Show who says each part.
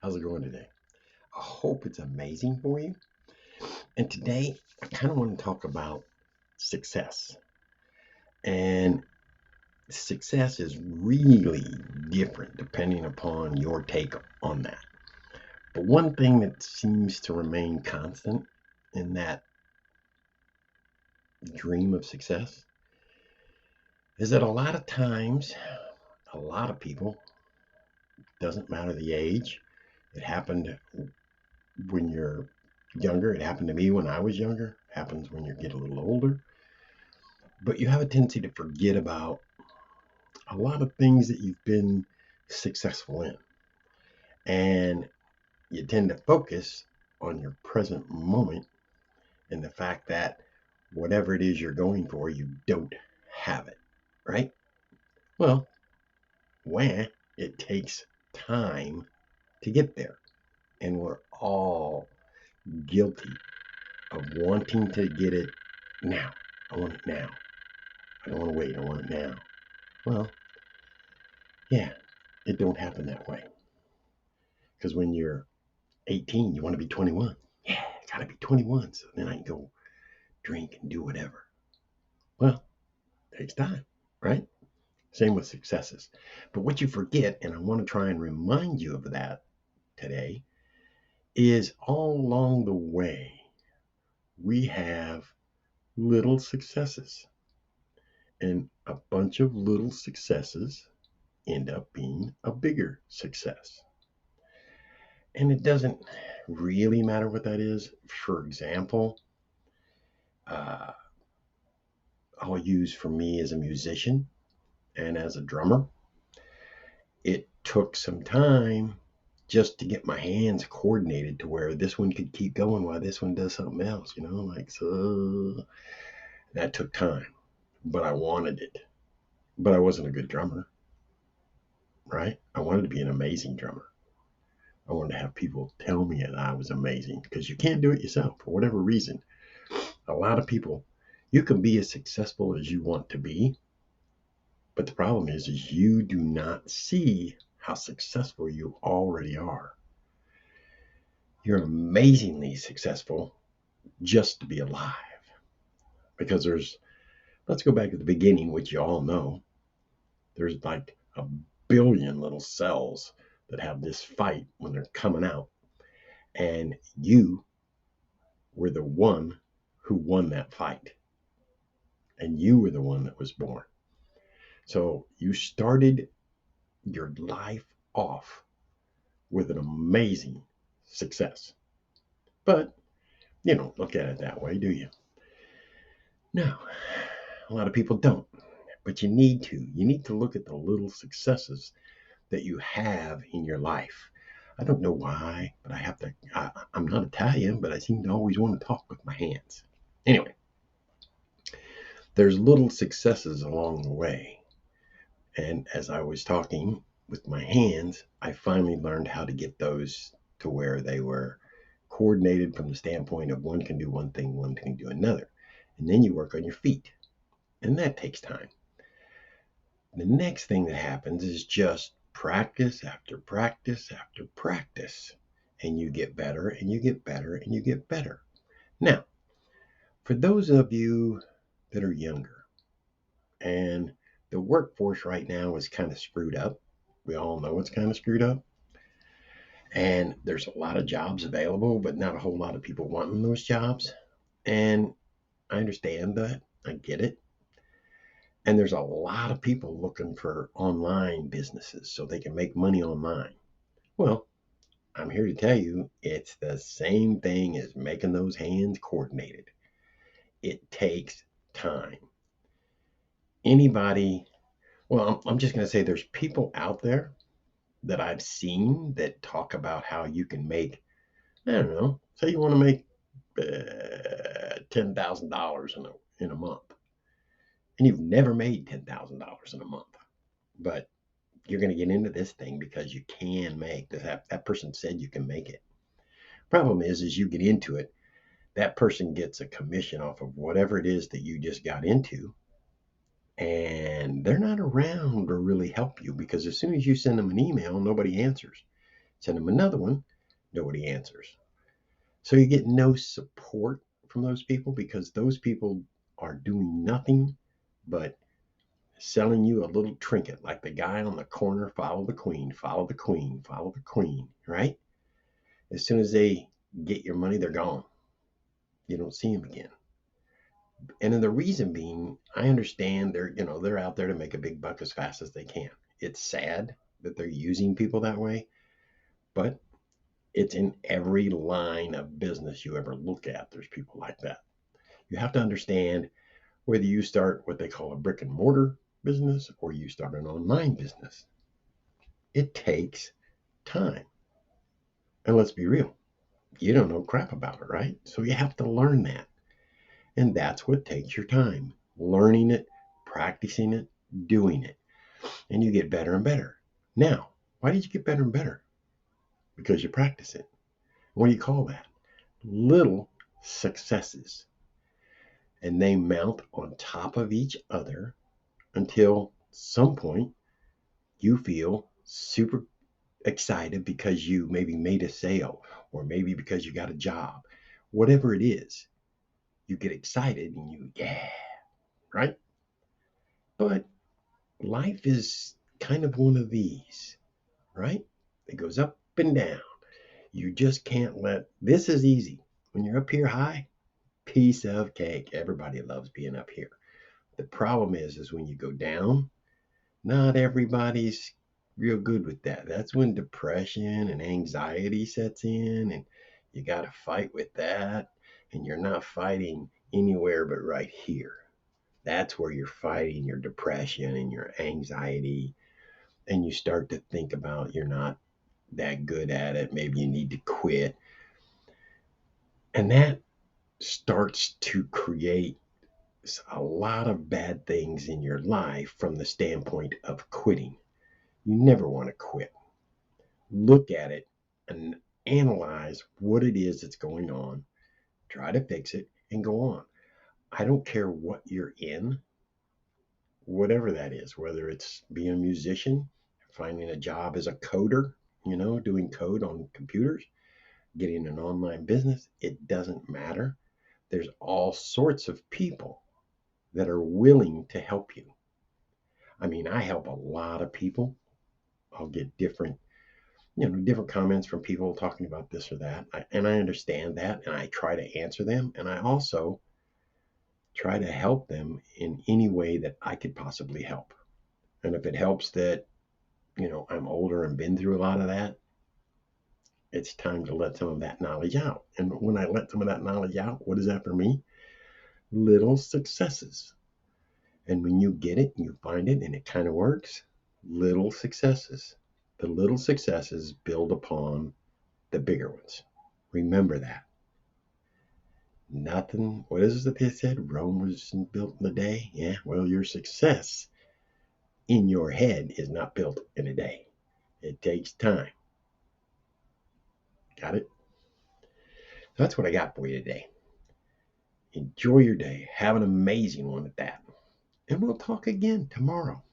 Speaker 1: How's it going today? I hope it's amazing for you. And today, I kind of want to talk about success. And success is really different depending upon your take on that. But one thing that seems to remain constant in that dream of success is that a lot of times, a lot of people, doesn't matter the age, it happened when you're younger, it happened to me when I was younger, it happens when you get a little older. But you have a tendency to forget about a lot of things that you've been successful in. And you tend to focus on your present moment and the fact that whatever it is you're going for, you don't have it, right? Well, when it takes time to get there. And we're all guilty of wanting to get it now. I want it now. I don't want to wait. I want it now. Well, yeah, it don't happen that way. Because when you're 18, you want to be 21. Yeah, gotta be 21 so then I can go drink and do whatever. Well, it takes time, right? Same with successes. But what you forget, and I want to try and remind you of that today, is all along the way, we have little successes. And a bunch of little successes end up being a bigger success. And it doesn't really matter what that is. For example, uh, I'll use for me as a musician and as a drummer. It took some time just to get my hands coordinated to where this one could keep going while this one does something else, like so. That took time, but I wanted it. But I wasn't a good drummer, right? I wanted to be an amazing drummer. I wanted to have people tell me that I was amazing because you can't do it yourself for whatever reason. A lot of people, you can be as successful as you want to be, but the problem is you do not see how successful you already are. You're amazingly successful just to be alive because let's go back to the beginning, which you all know. There's like a billion little cells that have this fight when they're coming out. And you were the one who won that fight. And you were the one that was born. So you started your life off with an amazing success. But you don't look at it that way, do you? No, a lot of people don't. But you need to. You need to look at the little successes that you have in your life. I don't know why, but I'm not Italian, but I seem to always want to talk with my hands. Anyway, there's little successes along the way. And as I was talking with my hands, I finally learned how to get those to where they were coordinated from the standpoint of one can do one thing, one can do another. And then you work on your feet, and that takes time. The next thing that happens is just practice after practice after practice. And you get better and you get better and you get better. Now, for those of you that are younger, and the workforce right now is kind of screwed up. We all know it's kind of screwed up. And there's a lot of jobs available, but not a whole lot of people wanting those jobs. And I understand that. I get it. And there's a lot of people looking for online businesses so they can make money online. Well, I'm here to tell you it's the same thing as making those hands coordinated. It takes time. Anybody, well, I'm just going to say there's people out there that I've seen that talk about how you can make, I don't know, say you want to make $10,000 in a month, and you've never made $10,000 in a month, but you're going to get into this thing because you can make that person said you can make it. Problem is you get into it, that person gets a commission off of whatever it is that you just got into, and they're not around to really help you because as soon as you send them an email, nobody answers. Send them another one, nobody answers. So you get no support from those people because those people are doing nothing but selling you a little trinket, like the guy on the corner, follow the queen, follow the queen, follow the queen, right? As soon as they get your money, they're gone. You don't see them again. And then the reason being, I understand they're out there to make a big buck as fast as they can. It's sad that they're using people that way, but it's in every line of business you ever look at. There's people like that. You have to understand whether you start what they call a brick and mortar business or you start an online business. It takes time. And let's be real, you don't know crap about it, right? So you have to learn that. And that's what takes your time, learning it, practicing it, doing it. And you get better and better. Now, why did you get better and better? Because you practice it. What do you call that? Little successes. And they mount on top of each other until some point you feel super excited because you maybe made a sale or maybe because you got a job. Whatever it is, you get excited and yeah, right? But life is kind of one of these, right? It goes up and down. You just can't this is easy. When you're up here high, piece of cake. Everybody loves being up here. The problem is when you go down, not everybody's real good with that. That's when depression and anxiety sets in, and you got to fight with that. And you're not fighting anywhere but right here. That's where you're fighting your depression and your anxiety. And you start to think about you're not that good at it. Maybe you need to quit. And that starts to create a lot of bad things in your life from the standpoint of quitting. You never want to quit. Look at it and analyze what it is that's going on, try to fix it, and go on. I don't care what you're in, whatever that is, whether it's being a musician, finding a job as a coder, doing code on computers, getting an online business, it doesn't matter. There's all sorts of people that are willing to help you. I mean, I help a lot of people. I'll get different comments from people talking about this or that. And I understand that and I try to answer them. And I also try to help them in any way that I could possibly help. And if it helps that, I'm older and been through a lot of that, it's time to let some of that knowledge out. And when I let some of that knowledge out, what is that for me? Little successes. And when you get it and you find it and it kind of works, little successes. The little successes build upon the bigger ones. Remember that. Nothing, what is it that they said? Rome wasn't built in a day? Yeah, well, your success in your head is not built in a day. It takes time. Got it? So that's what I got for you today. Enjoy your day. Have an amazing one at that. And we'll talk again tomorrow.